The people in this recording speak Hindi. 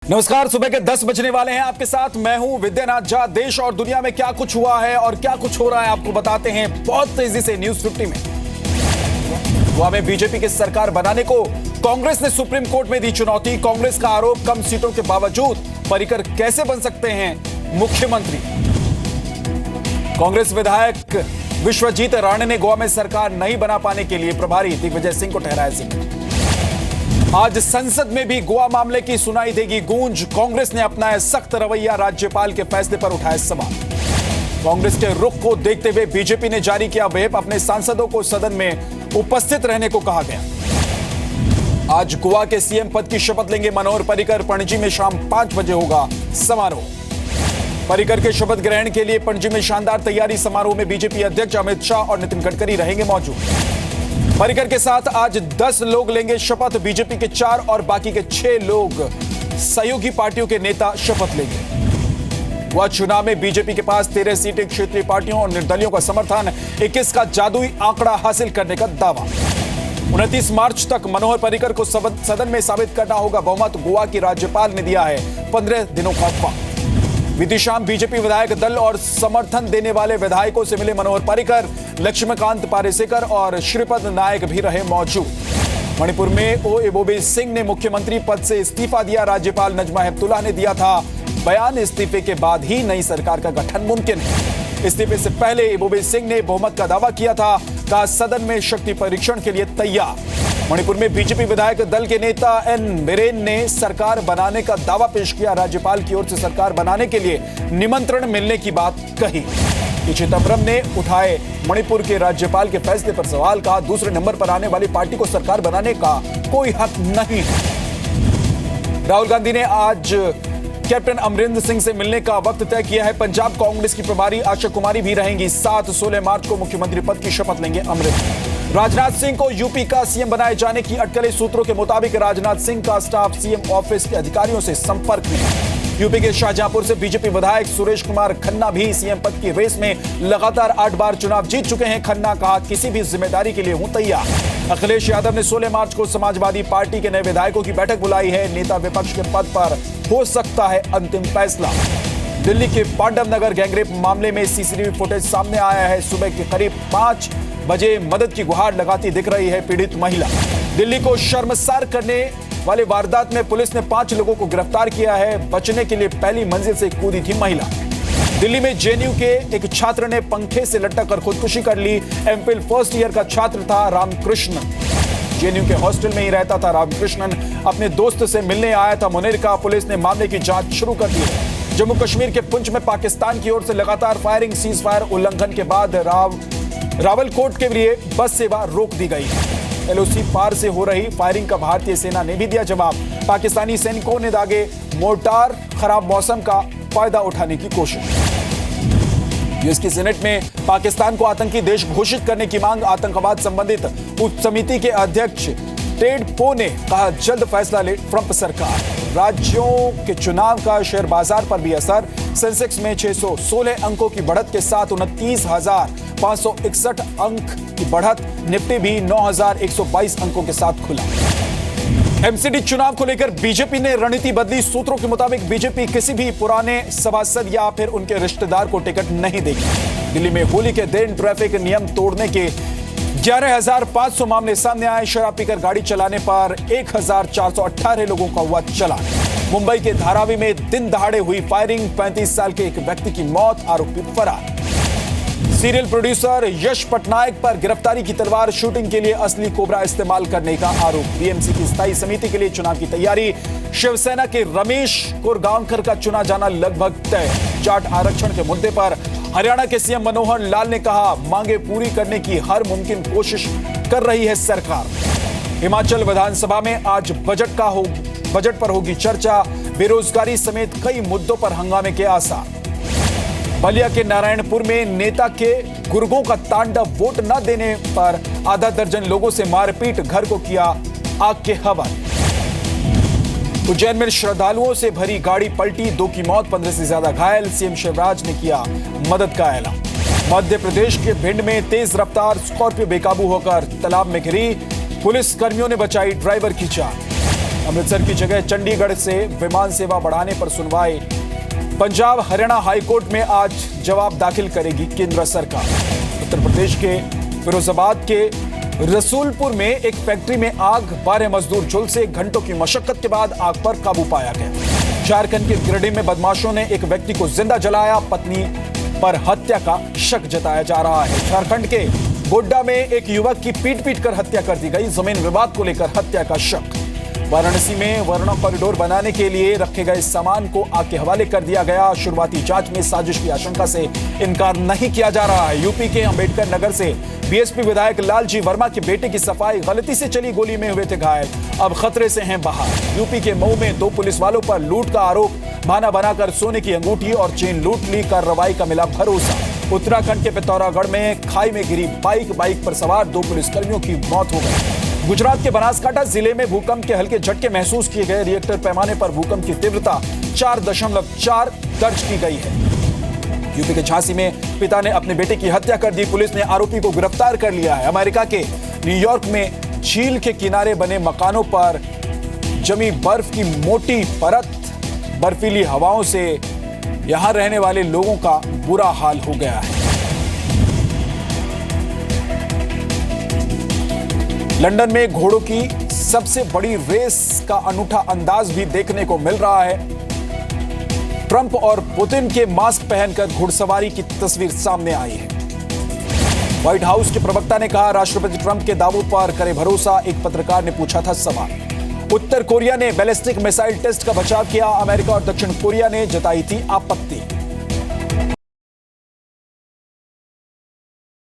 नमस्कार, सुबह के 10 बजने वाले हैं। आपके साथ मैं हूं विद्यानाथ झा। देश और दुनिया में क्या कुछ हुआ है और क्या कुछ हो रहा है आपको बताते हैं बहुत तेजी से न्यूज 50 में। गोवा में बीजेपी की सरकार बनाने को कांग्रेस ने सुप्रीम कोर्ट में दी चुनौती। कांग्रेस का आरोप, कम सीटों के बावजूद पर्रिकर कैसे बन सकते हैं मुख्यमंत्री। कांग्रेस विधायक विश्वजीत राणे ने गोवा में सरकार नहीं बना पाने के लिए प्रभारी दिग्विजय सिंह को ठहराया जिम्मेदार। आज संसद में भी गोवा मामले की सुनाई देगी गूंज। कांग्रेस ने अपनाया सख्त रवैया, राज्यपाल के फैसले पर उठाए सवाल। कांग्रेस के रुख को देखते हुए बीजेपी ने जारी किया व्हिप, अपने सांसदों को सदन में उपस्थित रहने को कहा गया। आज गोवा के सीएम पद की शपथ लेंगे मनोहर पर्रिकर। पणजी में शाम 5 बजे होगा समारोह। पर्रिकर के शपथ ग्रहण के लिए पणजी में शानदार तैयारी। समारोह में बीजेपी अध्यक्ष अमित शाह और नितिन गडकरी रहेंगे मौजूद। पर्रिकर के साथ आज 10 लोग लेंगे शपथ। बीजेपी के 4 और बाकी के 6 लोग सहयोगी पार्टियों के नेता शपथ लेंगे। वह चुनाव में बीजेपी के पास 13 सीटें, क्षेत्रीय पार्टियों और निर्दलियों का समर्थन, 21 का जादुई आंकड़ा हासिल करने का दावा। 29 मार्च तक मनोहर पर्रिकर को सदन में साबित करना होगा बहुमत। गोवा की राज्यपाल ने दिया है 15 दिनों का वक्त। बीती शाम बीजेपी विधायक दल और समर्थन देने वाले विधायकों से मिले मनोहर पर्रिकर। लक्ष्मीकांत पारेसेकर और श्रीपद नायक भी रहे मौजूद। मणिपुर में ओ इबोबी सिंह ने मुख्यमंत्री पद से इस्तीफा दिया। राज्यपाल नजमा हेपतुल्लाह ने दिया था बयान, इस्तीफे के बाद ही नई सरकार का गठन मुमकिन है। इस्तीफे से पहले इबोबी सिंह ने बहुमत का दावा किया था, कहा सदन में शक्ति परीक्षण के लिए तैयार। मणिपुर में बीजेपी विधायक दल के नेता एन बिरेन ने सरकार बनाने का दावा पेश किया। राज्यपाल की ओर से सरकार बनाने के लिए निमंत्रण मिलने की बात कही। चिदंबरम ने उठाए मणिपुर के राज्यपाल के फैसले पर सवाल, कहा दूसरे नंबर पर आने वाली पार्टी को सरकार बनाने का कोई हक नहीं है। राहुल गांधी ने आज कैप्टन अमरिंदर सिंह से मिलने का वक्त तय किया है। पंजाब कांग्रेस की प्रभारी आशा कुमारी भी रहेंगी। 7-16 मार्च को मुख्यमंत्री पद की शपथ लेंगे अमरिंदर। राजनाथ सिंह को यूपी का सीएम बनाए जाने की अटकलें। सूत्रों के मुताबिक राजनाथ सिंह का स्टाफ सीएम ऑफिस के अधिकारियों से संपर्क में। यूपी के शाहजहांपुर से बीजेपी विधायक सुरेश कुमार खन्ना भी सीएम पद की रेस में लगातार 8 बार चुनाव जीत चुके हैं। खन्ना कहा किसी भी जिम्मेदारी के लिए हूं तैयार। अखिलेश यादव ने 16 मार्च को समाजवादी पार्टी के नए विधायकों की बैठक बुलाई है। नेता विपक्ष के पद पर हो सकता है अंतिम फैसला। दिल्ली के पांडव नगर गैंगरेप मामले में सीसीटीवी फुटेज सामने आया है। सुबह के करीब 5 बजे मदद की गुहार लगाती दिख रही है पीड़ित महिला। दिल्ली को शर्मसार करने वाले वारदात में पुलिस ने 5 लोगों को गिरफ्तार किया है। बचने के लिए पहली मंजिल से कूदी थी महिला। दिल्ली में जेएनयू के एक छात्र ने पंखे से लटक कर खुदकुशी कर ली। एमफिल फर्स्ट ईयर का छात्र था रामकृष्णन। जेएनयू के हॉस्टल में ही रहता था रामकृष्णन। अपने दोस्त से मिलने आया था मुनीर का। पुलिस ने मामले की जांच शुरू कर दी है। जम्मू कश्मीर के पुंछ में पाकिस्तान की ओर से लगातार फायरिंग, सीज फायर उल्लंघन के बाद रावलकोट के लिए बस सेवा रोक दी गई है। एलओसी पार से हो रही फायरिंग का भारतीय सेना ने भी दिया जवाब। पाकिस्तानी सैनिकों ने दागे मोर्टार। खराब मौसम का फायदा उठाने की कोशिश। यूएस की सीनेट में पाकिस्तान को आतंकी देश घोषित करने की मांग। आतंकवाद संबंधित उप समिति के अध्यक्ष टेड पो ने कहा जल्द फैसला ले ट्रंप सरकार। राज्यों के चुनाव का शेयर बाजार पर भी असर। सेंसेक्स में 616 अंकों की बढ़त के साथ 29,561 अंक की बढ़त। निफ्टी भी 9,122 अंकों के साथ खुला। एमसीडी चुनाव को लेकर बीजेपी ने रणनीति बदली। सूत्रों के मुताबिक बीजेपी किसी भी पुराने सभासद या फिर उनके रिश्तेदार को टिकट नहीं देगी। दिल्ली में होली के दिन ट्रैफिक नियम तोड़ने के 11,500 मामले सामने आए। शराब पीकर गाड़ी चलाने पर 1,418 लोगों का हुआ चालान। मुंबई के धारावी में दिन दहाड़े हुई फायरिंग। 35 साल के एक व्यक्ति की मौत, आरोपी फरार। सीरियल प्रोड्यूसर यश पटनायक पर गिरफ्तारी की तलवार। शूटिंग के लिए असली कोबरा इस्तेमाल करने का आरोप। बीएमसी की स्थायी समिति के लिए चुनाव की तैयारी। शिवसेना के रमेश कोरगांवकर का चुना जाना लगभग तय। जाट आरक्षण के मुद्दे पर हरियाणा के सीएम मनोहर लाल ने कहा मांगे पूरी करने की हर मुमकिन कोशिश कर रही है सरकार। हिमाचल विधानसभा में आज बजट पर होगी चर्चा। बेरोजगारी समेत कई मुद्दों पर हंगामे के आसार। बलिया के नारायणपुर में नेता के गुर्गों का तांडव। वोट न देने पर आधा दर्जन लोगों से मारपीट, घर को किया आग के हवाले। उज्जैन में श्रद्धालुओं से भरी गाड़ी पलटी, 2 की मौत, 15 से ज्यादा घायल। सीएम शिवराज ने किया मदद का ऐलान। मध्य प्रदेश के भिंड में तेज रफ्तार स्कॉर्पियो बेकाबू होकर तालाब में गिरी। पुलिस कर्मियों ने बचाई ड्राइवर की जान। अमृतसर की जगह चंडीगढ़ से विमान सेवा बढ़ाने पर सुनवाई। पंजाब हरियाणा हाईकोर्ट में आज जवाब दाखिल करेगी केंद्र सरकार। उत्तर प्रदेश के फिरोजाबाद के रसूलपुर में एक फैक्ट्री में आग, 12 मजदूर झुलसे। घंटों की मशक्कत के बाद आग पर काबू पाया गया। झारखंड के गिरिडीह में बदमाशों ने एक व्यक्ति को जिंदा जलाया। पत्नी पर हत्या का शक जताया जा रहा है। झारखंड के गोड्डा में एक युवक की पीट कर हत्या कर दी गई। जमीन विवाद को लेकर हत्या का शक। वाराणसी में वरुणा कॉरिडोर बनाने के लिए रखे गए सामान को आग के हवाले कर दिया गया। शुरुआती जांच में साजिश की आशंका से इनकार नहीं किया जा रहा है। यूपी के अंबेडकर नगर से बीएसपी विधायक लालजी वर्मा के बेटे की सफाई। गलती से चली गोली में हुए थे घायल, अब खतरे से हैं बाहर। यूपी के मऊ में 2 पुलिस वालों पर लूट का आरोप। बहाना बनाकर सोने की अंगूठी और चेन लूट ली। कार्रवाई का मिला भरोसा। उत्तराखंड के पिथौरागढ़ में खाई में गिरी बाइक पर सवार 2 पुलिसकर्मियों की मौत हो गई। गुजरात के बनासकांठा जिले में भूकंप के हल्के झटके महसूस किए गए। रिएक्टर पैमाने पर भूकंप की तीव्रता 4.4 दर्ज की गई है। यूपी के झांसी में पिता ने अपने बेटे की हत्या कर दी। पुलिस ने आरोपी को गिरफ्तार कर लिया है। अमेरिका के न्यूयॉर्क में झील के किनारे बने मकानों पर जमी बर्फ की मोटी परत। बर्फीली हवाओं से यहां रहने वाले लोगों का बुरा हाल हो गया है। लंदन में घोड़ों की सबसे बड़ी रेस का अनूठा अंदाज भी देखने को मिल रहा है। ट्रंप और पुतिन के मास्क पहनकर घुड़सवारी की तस्वीर सामने आई है। व्हाइट हाउस के प्रवक्ता ने कहा, राष्ट्रपति ट्रंप के दावों पर करे भरोसा। एक पत्रकार ने पूछा था सवाल। उत्तर कोरिया ने बैलिस्टिक मिसाइल टेस्ट का बचाव किया। अमेरिका और दक्षिण कोरिया ने जताई थी आपत्ति।